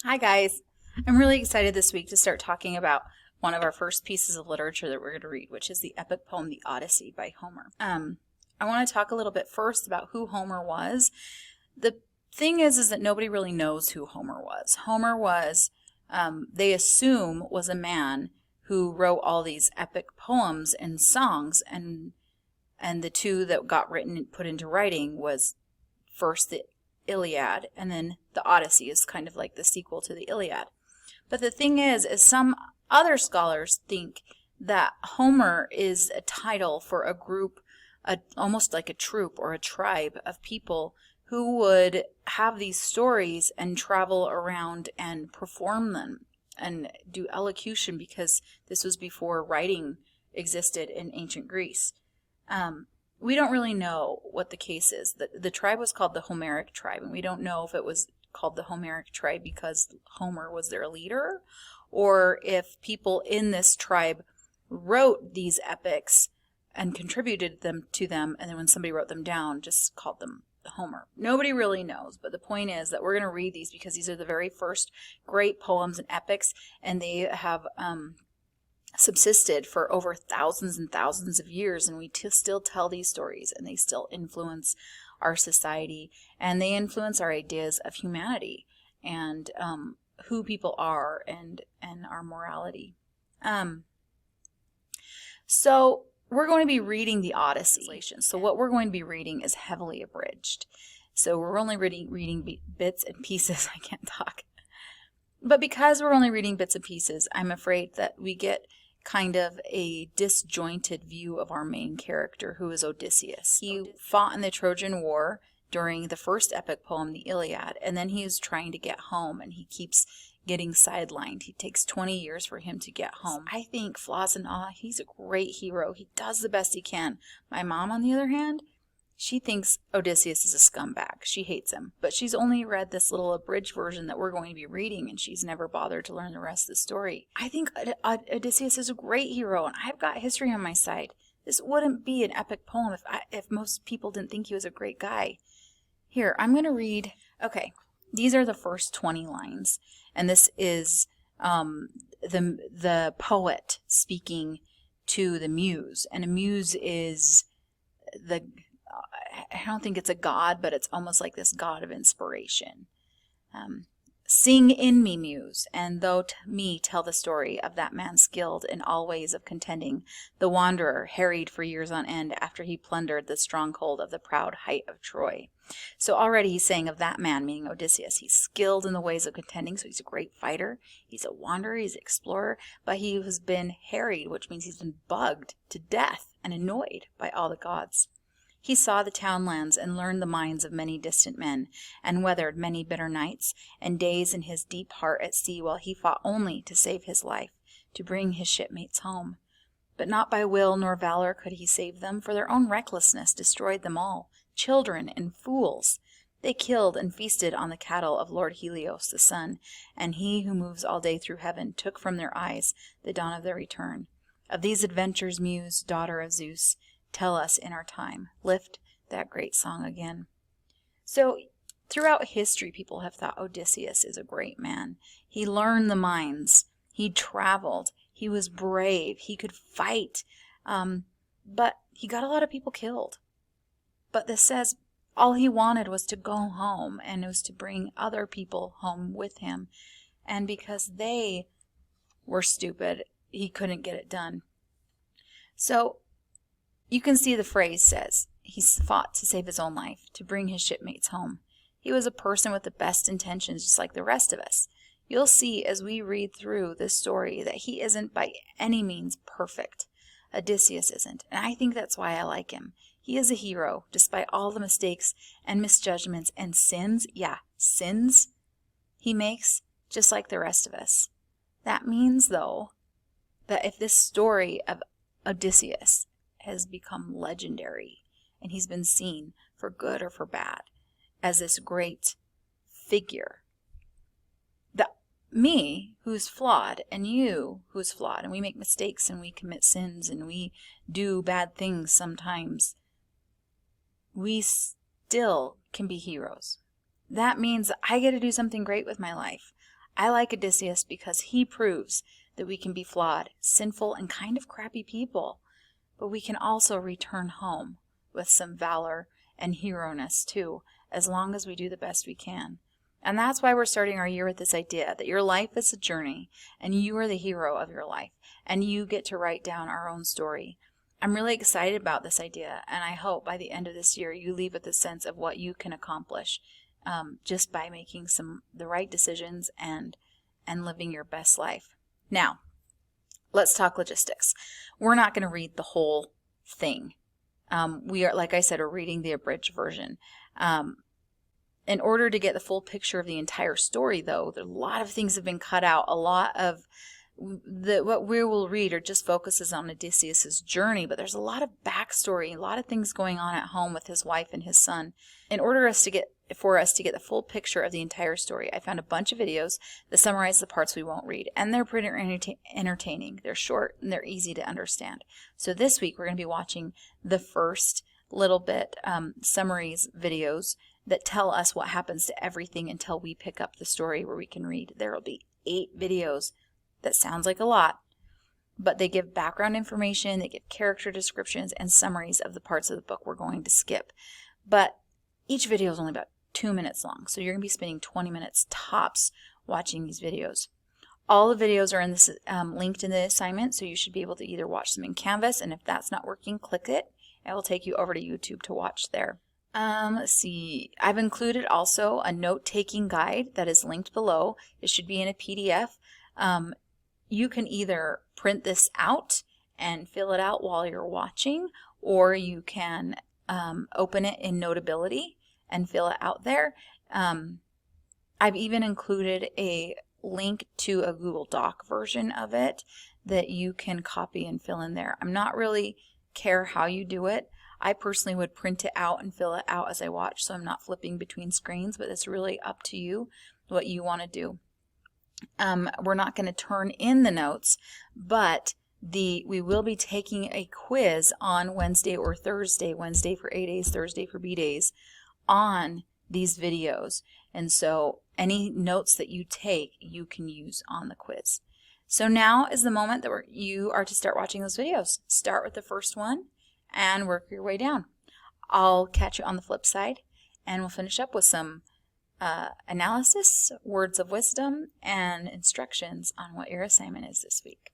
Hi guys. I'm really excited this week to start talking about one of our first pieces of literature that we're going to read, which is the epic poem The Odyssey by Homer. I want to talk a little bit first about who Homer was. The thing is that nobody really knows who Homer was. Homer was, they assume, was a man who wrote all these epic poems and songs, and the two that got written and put into writing was first the Iliad, and then the Odyssey is kind of like the sequel to the Iliad. But the thing is some other scholars think that Homer is a title for a group, almost like a troupe or a tribe of people who would have these stories and travel around and perform them and do elocution, because this was before writing existed in ancient Greece. We don't really know what the case is. The tribe was called the Homeric tribe, and we don't know if it was called the Homeric tribe because Homer was their leader, or if people in this tribe wrote these epics and contributed them to them, and then when somebody wrote them down, just called them Homer. Nobody really knows, but the point is that we're going to read these because these are the very first great poems and epics, and they have subsisted for over thousands and thousands of years, and we still tell these stories, and they still influence our society, and they influence our ideas of humanity and who people are and our morality. So we're going to be reading the Odyssey. So what we're going to be reading is heavily abridged. So we're only reading bits and pieces. I can't talk. But because we're only reading bits and pieces, I'm afraid that we get kind of a disjointed view of our main character, who is Odysseus. He fought in the Trojan War during the first epic poem, the Iliad, and then he is trying to get home, and he keeps getting sidelined. It takes 20 years for him to get home. I think, flaws and all, he's a great hero. He does the best he can. My mom, on the other hand, she thinks Odysseus is a scumbag. She hates him. But she's only read this little abridged version that we're going to be reading, and she's never bothered to learn the rest of the story. I think Odysseus is a great hero, and I've got history on my side. This wouldn't be an epic poem if most people didn't think he was a great guy. Here, I'm going to read. Okay, these are the first 20 lines, and this is the poet speaking to the muse, and a muse is I don't think it's a god, but it's almost like this god of inspiration. Sing in me, muse, and though to me tell the story of that man skilled in all ways of contending, the wanderer, harried for years on end after he plundered the stronghold of the proud height of Troy. So already he's saying of that man, meaning Odysseus, he's skilled in the ways of contending, so he's a great fighter, he's a wanderer, he's an explorer, but he has been harried, which means he's been bugged to death and annoyed by all the gods. He saw the townlands and learned the minds of many distant men, and weathered many bitter nights and days in his deep heart at sea, while he fought only to save his life, to bring his shipmates home. But not by will nor valor could he save them, for their own recklessness destroyed them all, children and fools. They killed and feasted on the cattle of Lord Helios the sun, and he who moves all day through heaven took from their eyes the dawn of their return. Of these adventures, Muse, daughter of Zeus, tell us in our time. Lift that great song again. So throughout history, people have thought Odysseus is a great man. He learned the mines. He traveled. He was brave. He could fight. But he got a lot of people killed. But this says all he wanted was to go home, and it was to bring other people home with him. And because they were stupid, he couldn't get it done. So you can see the phrase says, he fought to save his own life, to bring his shipmates home. He was a person with the best intentions, just like the rest of us. You'll see as we read through this story that he isn't by any means perfect. Odysseus isn't, and I think that's why I like him. He is a hero, despite all the mistakes and misjudgments and sins, sins he makes, just like the rest of us. That means, though, that if this story of Odysseus has become legendary, and he's been seen for good or for bad as this great figure, that me, who's flawed, and you, who's flawed, and we make mistakes and we commit sins and we do bad things sometimes, we still can be heroes. That means I get to do something great with my life. I like Odysseus because he proves that we can be flawed, sinful, and kind of crappy people, but we can also return home with some valor and hero-ness too, as long as we do the best we can. And that's why we're starting our year with this idea that your life is a journey and you are the hero of your life and you get to write down our own story. I'm really excited about this idea, and I hope by the end of this year you leave with a sense of what you can accomplish just by making the right decisions and living your best life. Now, let's talk logistics. We're not going to read the whole thing. We are, like I said, we're reading the abridged version. In order to get the full picture of the entire story, though, a lot of things have been cut out. A lot of what we will read just focuses on Odysseus' journey, but there's a lot of backstory, a lot of things going on at home with his wife and his son. In order for us to get the full picture of the entire story, I found a bunch of videos that summarize the parts we won't read, and they're pretty entertaining. They're short and they're easy to understand. So this week we're going to be watching the first little bit summaries videos that tell us what happens to everything until we pick up the story where we can read. There will be 8 videos. That sounds like a lot, but they give background information, they give character descriptions, and summaries of the parts of the book we're going to skip. But each video is only about 2 minutes long, so you're going to be spending 20 minutes tops watching these videos. All the videos are in this linked in the assignment, so you should be able to either watch them in Canvas, and if that's not working, click it. It will take you over to YouTube to watch there. Let's see. I've included also a note-taking guide that is linked below. It should be in a PDF. You can either print this out and fill it out while you're watching, or you can open it in Notability and fill it out there. I've even included a link to a Google Doc version of it that you can copy and fill in there. I'm not really care how you do it. I personally would print it out and fill it out as I watch, so I'm not flipping between screens, but it's really up to you what you want to do. We're not going to turn in the notes, but we will be taking a quiz on Wednesday or Thursday, Wednesday for A days, Thursday for B days, on these videos. And so any notes that you take, you can use on the quiz. So now is the moment that you are to start watching those videos. Start with the first one and work your way down. I'll catch you on the flip side, and we'll finish up with some analysis, words of wisdom, and instructions on what your assignment is this week.